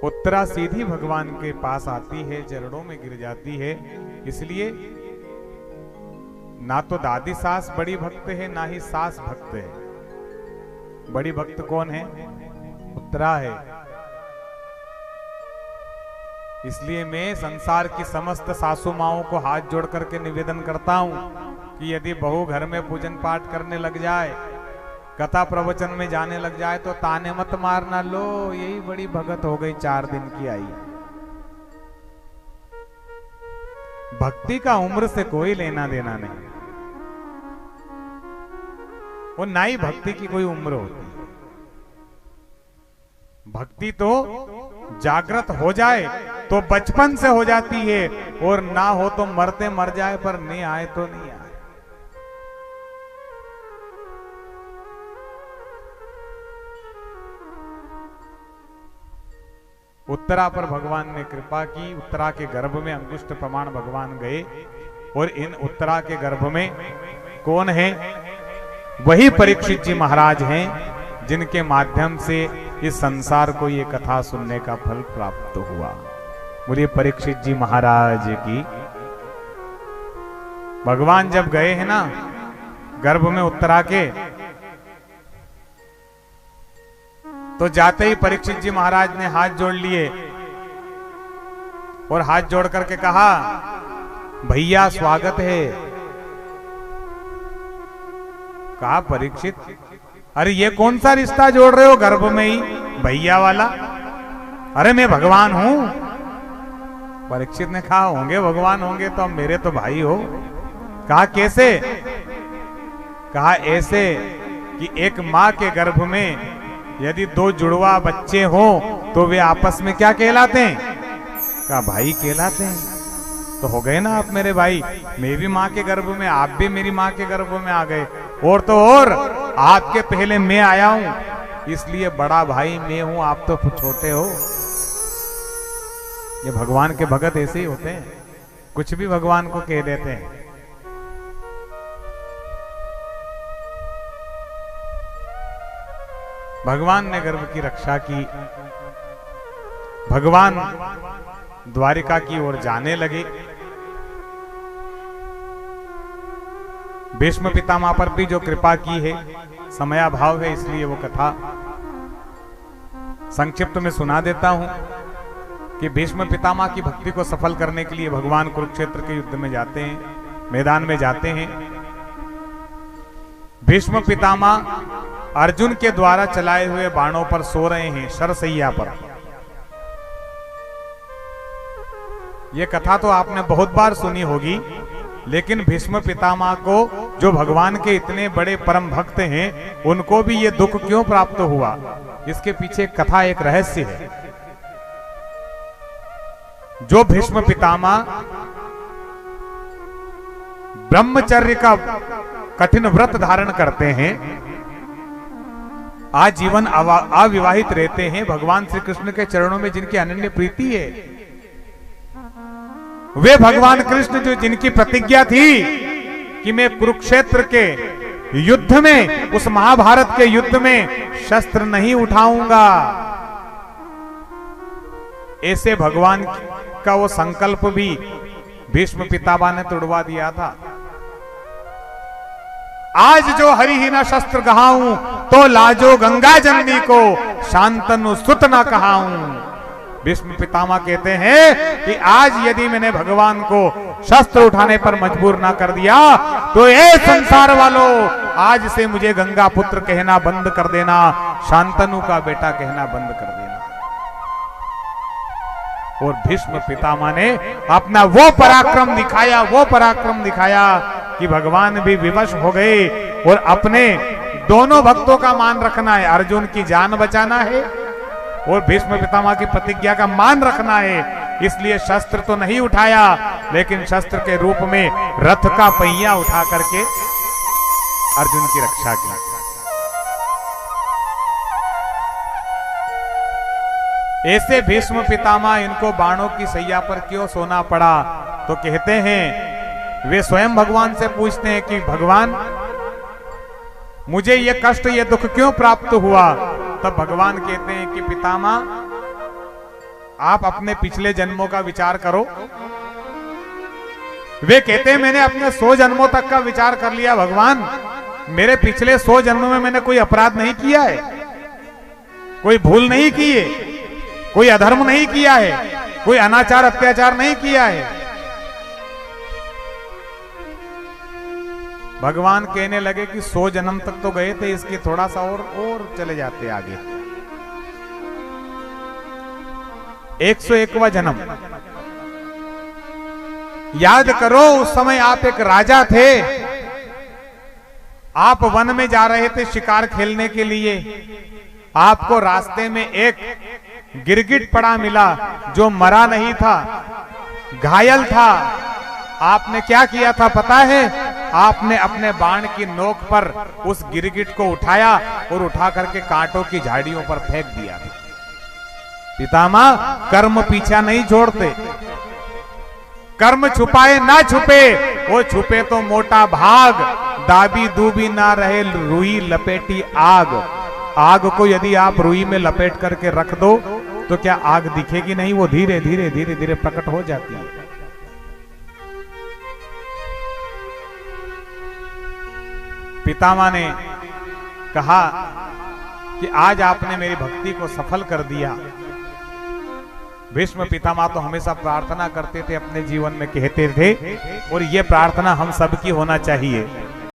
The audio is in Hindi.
उत्तरा सीधी भगवान के पास आती है, चरणों में गिर जाती है। इसलिए ना तो दादी सास बड़ी भक्त है, ना ही सास भक्त है। बड़ी भक्त कौन है? उत्तरा है। इसलिए मैं संसार की समस्त सासू माओं को हाथ जोड़ करके निवेदन करता हूं कि यदि बहू घर में पूजन पाठ करने लग जाए, कथा प्रवचन में जाने लग जाए, तो ताने मत मारना, लो यही बड़ी भगत हो गई, 4 दिन की आई। भक्ति का उम्र से कोई लेना देना नहीं, वो ना ही भक्ति की कोई उम्र होती है। भक्ति तो जागृत हो जाए तो बचपन से हो जाती है, और ना हो तो मरते मर जाए, पर नहीं आए तो नहीं आए। उत्तरा पर भगवान ने कृपा की। उत्तरा के गर्भ में अंगुष्ठ प्रमाण भगवान गए, और इन उत्तरा के गर्भ में कौन है? वही परीक्षित जी महाराज हैं, जिनके माध्यम से इस संसार को ये कथा सुनने का फल प्राप्त हुआ। बोलिए परीक्षित जी महाराज की। भगवान जब गए हैं ना गर्भ में उत्तरा के, तो जाते ही परीक्षित जी महाराज ने हाथ जोड़ लिए, और हाथ जोड़ करके कहा, भैया स्वागत है। कहा परीक्षित, अरे ये कौन सा रिश्ता जोड़ रहे हो गर्भ में ही भैया वाला? अरे मैं भगवान हूं। परीक्षित ने कहा, होंगे भगवान होंगे तो अब मेरे तो भाई हो। कहा कैसे? कहा ऐसे कि एक मां के गर्भ में यदि 2 जुड़वा बच्चे हो तो वे आपस में क्या कहलाते हैं? कहा भाई कहलाते हैं। तो हो गए ना आप मेरे भाई, मैं भी मां के गर्भ में, आप भी मेरी मां के गर्भ में आ गए, और तो और आपके पहले मैं आया हूं, इसलिए बड़ा भाई मैं हूं, आप तो छोटे हो। ये भगवान के भगत ऐसे ही होते हैं, कुछ भी भगवान को कह देते हैं। भगवान ने गर्भ की रक्षा की। भगवान द्वारिका की ओर जाने लगे। भीष्म पितामह पर भी जो कृपा की है, समयाभाव है इसलिए वो कथा संक्षिप्त में सुना देता हूं कि भीष्म पितामह की भक्ति को सफल करने के लिए भगवान कुरुक्षेत्र के युद्ध में जाते हैं, मैदान में जाते हैं। भीष्म पितामह अर्जुन के द्वारा चलाए हुए बाणों पर सो रहे हैं, शरशैया पर। यह कथा तो आपने बहुत बार सुनी होगी, लेकिन भीष्म पितामह को जो भगवान के इतने बड़े परम भक्त हैं, उनको भी ये दुख क्यों प्राप्त हुआ, इसके पीछे कथा एक रहस्य है। जो भीष्म पितामह ब्रह्मचर्य का कठिन व्रत धारण करते हैं, आजीवन अविवाहित रहते हैं, भगवान श्री कृष्ण के चरणों में जिनकी अनन्य प्रीति है, वे भगवान कृष्ण जो जिनकी प्रतिज्ञा थी कि मैं कुरुक्षेत्र के युद्ध में, उस महाभारत के युद्ध में शस्त्र नहीं उठाऊंगा, ऐसे भगवान का वो संकल्प भी भीष्म पितामह ने तोड़वा दिया था। आज जो हरिहीना शस्त्र गहाऊं, तो लाजो गंगा जननी को शांतनु सुत न कहाऊं। भीष्म पितामह कहते हैं कि आज यदि मैंने भगवान को शस्त्र उठाने पर मजबूर ना कर दिया, तो ये संसार वालों आज से मुझे गंगा पुत्र कहना बंद कर देना, शांतनु का बेटा कहना बंद कर देना। और भीष्म पितामह ने अपना वो पराक्रम दिखाया कि भगवान भी विवश हो गए, और अपने दोनों भक्तों का मान रखना है, अर्जुन की जान बचाना है और भीष्म पितामह की प्रतिज्ञा का मान रखना है। इसलिए शस्त्र तो नहीं उठाया, लेकिन शस्त्र के रूप में रथ का पहिया उठा करके अर्जुन की रक्षा की। ऐसे भीष्म पितामह इनको बाणों की सैया पर क्यों सोना पड़ा? तो कहते हैं, वे स्वयं भगवान से पूछते हैं कि भगवान मुझे ये कष्ट, ये दुख क्यों प्राप्त हुआ? तब भगवान कहते हैं कि पितामह आप अपने पिछले जन्मों का विचार करो। वे कहते हैं मैंने अपने 100 जन्मों तक का विचार कर लिया भगवान, मेरे पिछले 100 जन्मों में मैंने कोई अपराध नहीं किया है, कोई भूल नहीं की है, कोई अधर्म नहीं किया है, कोई अनाचार अत्याचार नहीं किया है। भगवान कहने लगे कि 100 जन्म तक तो गए थे, इसके थोड़ा सा और चले जाते आगे। 101वां जन्म। याद करो उस समय आप एक राजा थे, आप वन में जा रहे थे शिकार खेलने के लिए, आपको रास्ते में एक गिरगिट पड़ा मिला जो मरा नहीं था, घायल था। आपने क्या किया था पता है? आपने अपने बाण की नोक पर उस गिरगिट को उठाया और उठा करके कांटों की झाड़ियों पर फेंक दिया था। पितामह, कर्म पीछा नहीं छोड़ते, कर्म छुपाए ना छुपे, वो छुपे तो मोटा भाग, दाबी दूबी ना रहे रुई लपेटी आग। आग को यदि आप रुई में लपेट करके रख दो तो क्या आग दिखेगी नहीं? वो धीरे धीरे धीरे धीरे प्रकट हो जाती है। पितामह ने कहा कि आज आपने मेरी भक्ति को सफल कर दिया। भीष्म पितामह तो हमेशा प्रार्थना करते थे, अपने जीवन में कहते थे, और ये प्रार्थना हम सबकी होना चाहिए